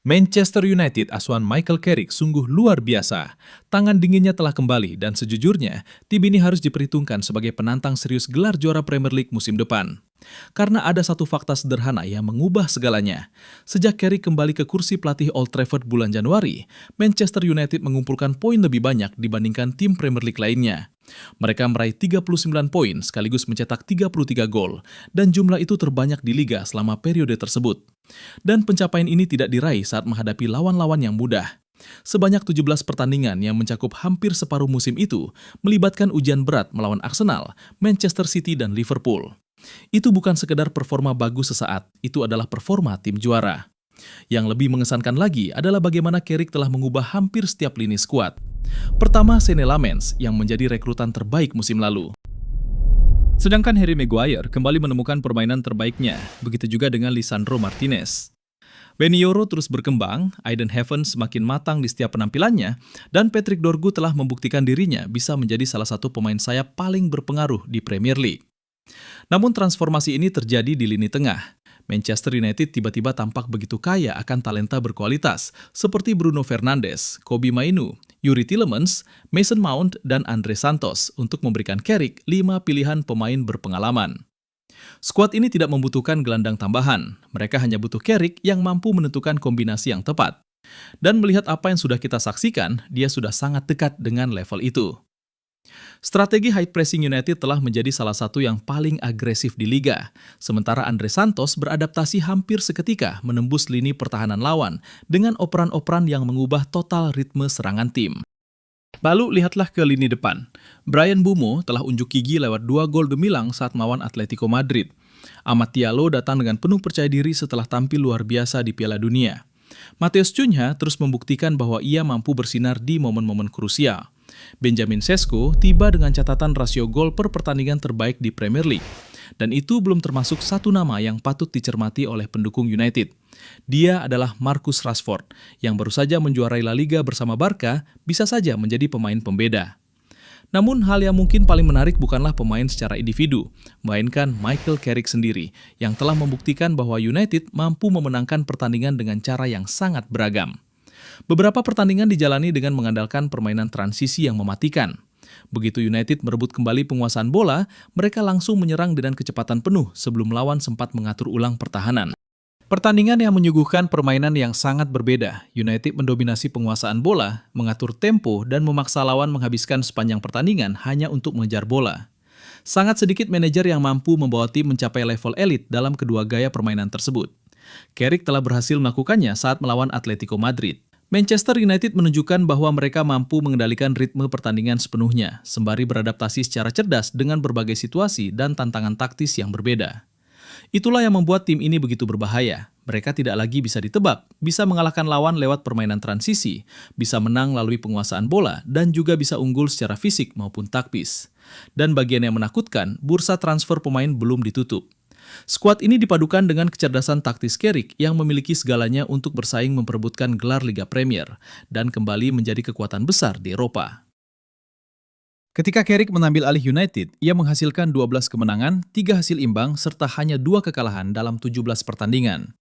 Manchester United asuhan Michael Carrick sungguh luar biasa. Tangan dinginnya telah kembali dan sejujurnya, tim ini harus diperhitungkan sebagai penantang serius gelar juara Premier League musim depan. Karena ada satu fakta sederhana yang mengubah segalanya. Sejak Carrick kembali ke kursi pelatih Old Trafford bulan Januari, Manchester United mengumpulkan poin lebih banyak dibandingkan tim Premier League lainnya. Mereka meraih 39 poin sekaligus mencetak 33 gol, dan jumlah itu terbanyak di liga selama periode tersebut. Dan pencapaian ini tidak diraih saat menghadapi lawan-lawan yang mudah. Sebanyak 17 pertandingan yang mencakup hampir separuh musim itu melibatkan ujian berat melawan Arsenal, Manchester City, dan Liverpool. Itu bukan sekedar performa bagus sesaat, itu adalah performa tim juara. Yang lebih mengesankan lagi adalah bagaimana Carrick telah mengubah hampir setiap lini skuad. Pertama, Senne Lammens yang menjadi rekrutan terbaik musim lalu. Sedangkan Harry Maguire kembali menemukan permainan terbaiknya, begitu juga dengan Lisandro Martinez. Benny Yoro terus berkembang, Aiden Heavens semakin matang di setiap penampilannya, dan Patrick Dorgu telah membuktikan dirinya bisa menjadi salah satu pemain sayap paling berpengaruh di Premier League. Namun transformasi ini terjadi di lini tengah. Manchester United tiba-tiba tampak begitu kaya akan talenta berkualitas, seperti Bruno Fernandes, Kobbie Mainoo, Youri Tielemans, Mason Mount, dan Andre Santos untuk memberikan Carrick 5 pilihan pemain berpengalaman. Skuad ini tidak membutuhkan gelandang tambahan, mereka hanya butuh Carrick yang mampu menentukan kombinasi yang tepat. Dan melihat apa yang sudah kita saksikan, dia sudah sangat dekat dengan level itu. Strategi high pressing United telah menjadi salah satu yang paling agresif di liga, sementara Andre Santos beradaptasi hampir seketika menembus lini pertahanan lawan dengan operan-operan yang mengubah total ritme serangan tim. Lalu lihatlah ke lini depan. Bryan Mbeumo telah unjuk gigi lewat 2 gol gemilang saat melawan Atletico Madrid. Amad Diallo datang dengan penuh percaya diri setelah tampil luar biasa di Piala Dunia. Matheus Cunha terus membuktikan bahwa ia mampu bersinar di momen-momen krusial. Benjamin Sesko tiba dengan catatan rasio gol per pertandingan terbaik di Premier League. Dan itu belum termasuk satu nama yang patut dicermati oleh pendukung United. Dia adalah Marcus Rashford, yang baru saja menjuarai La Liga bersama Barca, bisa saja menjadi pemain pembeda. Namun hal yang mungkin paling menarik bukanlah pemain secara individu, melainkan Michael Carrick sendiri, yang telah membuktikan bahwa United mampu memenangkan pertandingan dengan cara yang sangat beragam. Beberapa pertandingan dijalani dengan mengandalkan permainan transisi yang mematikan. Begitu United merebut kembali penguasaan bola, mereka langsung menyerang dengan kecepatan penuh sebelum lawan sempat mengatur ulang pertahanan. Pertandingan yang menyuguhkan permainan yang sangat berbeda. United mendominasi penguasaan bola, mengatur tempo, dan memaksa lawan menghabiskan sepanjang pertandingan hanya untuk mengejar bola. Sangat sedikit manajer yang mampu membawa tim mencapai level elit dalam kedua gaya permainan tersebut. Carrick telah berhasil melakukannya saat melawan Atletico Madrid. Manchester United menunjukkan bahwa mereka mampu mengendalikan ritme pertandingan sepenuhnya, sembari beradaptasi secara cerdas dengan berbagai situasi dan tantangan taktis yang berbeda. Itulah yang membuat tim ini begitu berbahaya. Mereka tidak lagi bisa ditebak, bisa mengalahkan lawan lewat permainan transisi, bisa menang melalui penguasaan bola, dan juga bisa unggul secara fisik maupun taktis. Dan bagian yang menakutkan, bursa transfer pemain belum ditutup. Skuad ini dipadukan dengan kecerdasan taktis Carrick yang memiliki segalanya untuk bersaing memperebutkan gelar Liga Premier dan kembali menjadi kekuatan besar di Eropa. Ketika Carrick mengambil alih United, ia menghasilkan 12 kemenangan, 3 hasil imbang, serta hanya 2 kekalahan dalam 17 pertandingan.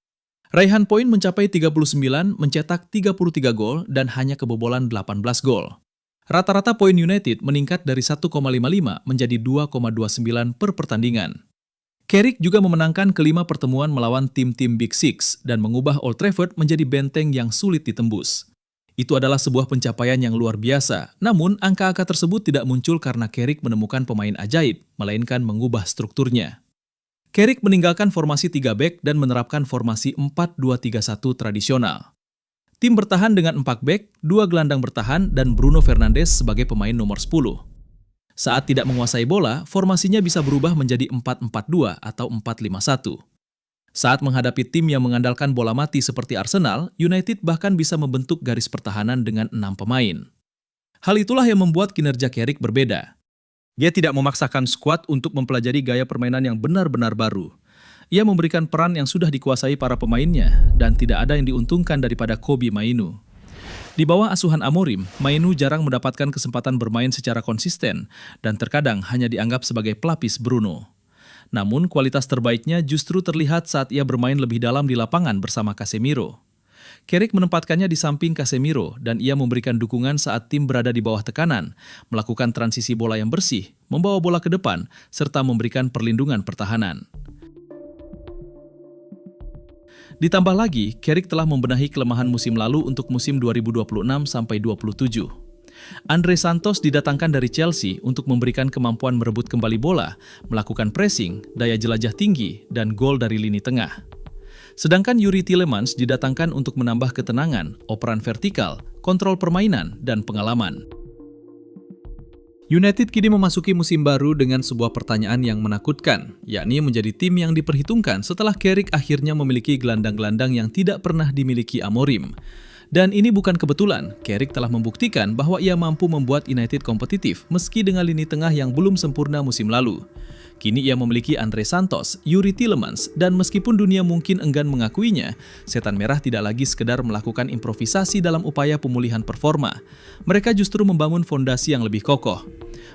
Raihan poin mencapai 39, mencetak 33 gol, dan hanya kebobolan 18 gol. Rata-rata poin United meningkat dari 1,55 menjadi 2,29 per pertandingan. Carrick juga memenangkan kelima pertemuan melawan tim-tim Big Six dan mengubah Old Trafford menjadi benteng yang sulit ditembus. Itu adalah sebuah pencapaian yang luar biasa, namun angka-angka tersebut tidak muncul karena Carrick menemukan pemain ajaib, melainkan mengubah strukturnya. Carrick meninggalkan formasi 3 back dan menerapkan formasi 4-2-3-1 tradisional. Tim bertahan dengan 4 back, 2 gelandang bertahan, dan Bruno Fernandes sebagai pemain nomor 10. Saat tidak menguasai bola, formasinya bisa berubah menjadi 4-4-2 atau 4-5-1. Saat menghadapi tim yang mengandalkan bola mati seperti Arsenal, United bahkan bisa membentuk garis pertahanan dengan 6 pemain. Hal itulah yang membuat kinerja Carrick berbeda. Dia tidak memaksakan skuad untuk mempelajari gaya permainan yang benar-benar baru. Ia memberikan peran yang sudah dikuasai para pemainnya, dan tidak ada yang diuntungkan daripada Kobbie Mainoo. Di bawah asuhan Amorim, Mainoo jarang mendapatkan kesempatan bermain secara konsisten dan terkadang hanya dianggap sebagai pelapis Bruno. Namun kualitas terbaiknya justru terlihat saat ia bermain lebih dalam di lapangan bersama Casemiro. Carrick menempatkannya di samping Casemiro dan ia memberikan dukungan saat tim berada di bawah tekanan, melakukan transisi bola yang bersih, membawa bola ke depan, serta memberikan perlindungan pertahanan. Ditambah lagi, Carrick telah membenahi kelemahan musim lalu untuk musim 2026-27. Andre Santos didatangkan dari Chelsea untuk memberikan kemampuan merebut kembali bola, melakukan pressing, daya jelajah tinggi, dan gol dari lini tengah. Sedangkan Youri Tielemans didatangkan untuk menambah ketenangan, operan vertikal, kontrol permainan, dan pengalaman. United kini memasuki musim baru dengan sebuah pertanyaan yang menakutkan, yakni menjadi tim yang diperhitungkan setelah Carrick akhirnya memiliki gelandang-gelandang yang tidak pernah dimiliki Amorim. Dan ini bukan kebetulan, Carrick telah membuktikan bahwa ia mampu membuat United kompetitif meski dengan lini tengah yang belum sempurna musim lalu. Kini ia memiliki Andre Santos, Youri Tielemans, dan meskipun dunia mungkin enggan mengakuinya, Setan Merah tidak lagi sekedar melakukan improvisasi dalam upaya pemulihan performa. Mereka justru membangun fondasi yang lebih kokoh.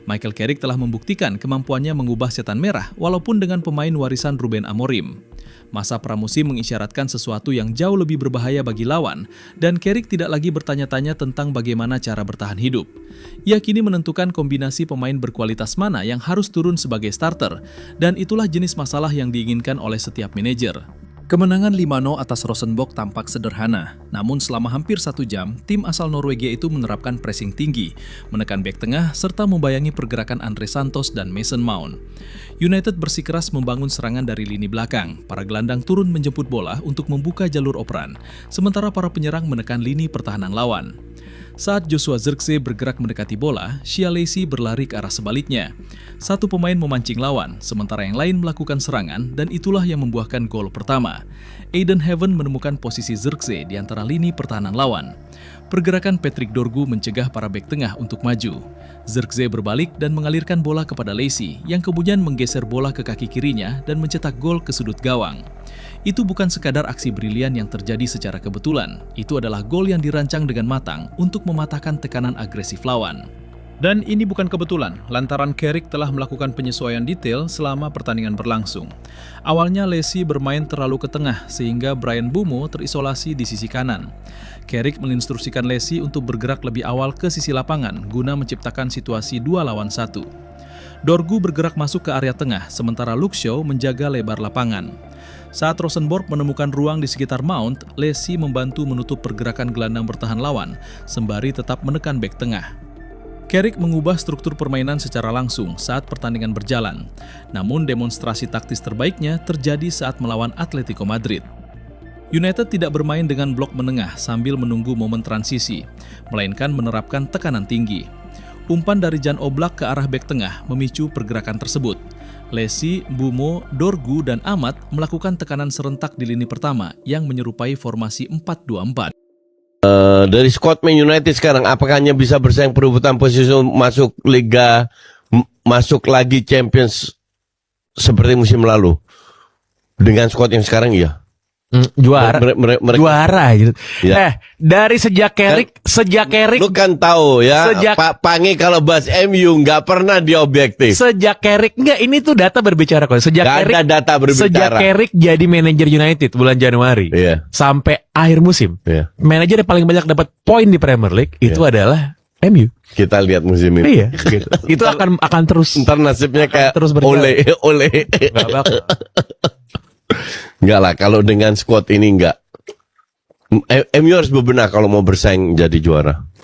Michael Carrick telah membuktikan kemampuannya mengubah Setan Merah walaupun dengan pemain warisan Ruben Amorim. Masa pramusim mengisyaratkan sesuatu yang jauh lebih berbahaya bagi lawan, dan Carrick tidak lagi bertanya-tanya tentang bagaimana cara bertahan hidup. Ia kini menentukan kombinasi pemain berkualitas mana yang harus turun sebagai starter, dan itulah jenis masalah yang diinginkan oleh setiap manajer. Kemenangan 5-0 atas Rosenborg tampak sederhana, namun selama hampir 1 jam, tim asal Norwegia itu menerapkan pressing tinggi, menekan bek tengah, serta membayangi pergerakan Andre Santos dan Mason Mount. United bersikeras membangun serangan dari lini belakang, para gelandang turun menjemput bola untuk membuka jalur operan, sementara para penyerang menekan lini pertahanan lawan. Saat Joshua Zirkzee bergerak mendekati bola, Shia Lacy berlari ke arah sebaliknya. Satu pemain memancing lawan, sementara yang lain melakukan serangan, dan itulah yang membuahkan gol pertama. Aiden Heaven menemukan posisi Zirkzee di antara lini pertahanan lawan. Pergerakan Patrick Dorgu mencegah para bek tengah untuk maju. Zirkzee berbalik dan mengalirkan bola kepada Lacy, yang kemudian menggeser bola ke kaki kirinya dan mencetak gol ke sudut gawang. Itu bukan sekadar aksi brilian yang terjadi secara kebetulan, itu adalah gol yang dirancang dengan matang untuk mematahkan tekanan agresif lawan. Dan ini bukan kebetulan, lantaran Carrick telah melakukan penyesuaian detail selama pertandingan berlangsung. Awalnya Lacy bermain terlalu ke tengah sehingga Bryan Mbeumo terisolasi di sisi kanan. Carrick menginstruksikan Lacy untuk bergerak lebih awal ke sisi lapangan guna menciptakan situasi 2 lawan 1. Dorgu bergerak masuk ke area tengah, sementara Luke Shaw menjaga lebar lapangan. Saat Rosenborg menemukan ruang di sekitar Mount, Lacy membantu menutup pergerakan gelandang bertahan lawan, sembari tetap menekan bek tengah. Carrick mengubah struktur permainan secara langsung saat pertandingan berjalan, namun demonstrasi taktis terbaiknya terjadi saat melawan Atletico Madrid. United tidak bermain dengan blok menengah sambil menunggu momen transisi, melainkan menerapkan tekanan tinggi. Umpan dari Jan Oblak ke arah bek tengah memicu pergerakan tersebut. Lacy, Mbeumo, Dorgu, dan Amat melakukan tekanan serentak di lini pertama yang menyerupai formasi 4-2-4. Dari squad Man United sekarang, apakah hanya bisa bersaing perebutan posisi masuk Liga, masuk lagi Champions seperti musim lalu? Dengan squad yang sekarang, iya. Juara, juara gitu. Ya. Dari sejak Carrick, lu kan tahu ya, Pak Pangi kalau bahas MU nggak pernah dia objektif. Sejak Carrick, enggak, ini tuh data berbicara kok. Sejak Gak Carrick, ada data berbicara. Sejak Carrick jadi manajer United bulan Januari, sampai akhir musim, manajer yang paling banyak dapat poin di Premier League itu adalah MU. Kita lihat musim ini. Iya, gitu. Itu akan terus. Ntar nasibnya kayak terus oleh. Nggak bakal. Enggak lah, kalau dengan squad ini enggak. MU harus bebenah kalau mau bersaing jadi juara.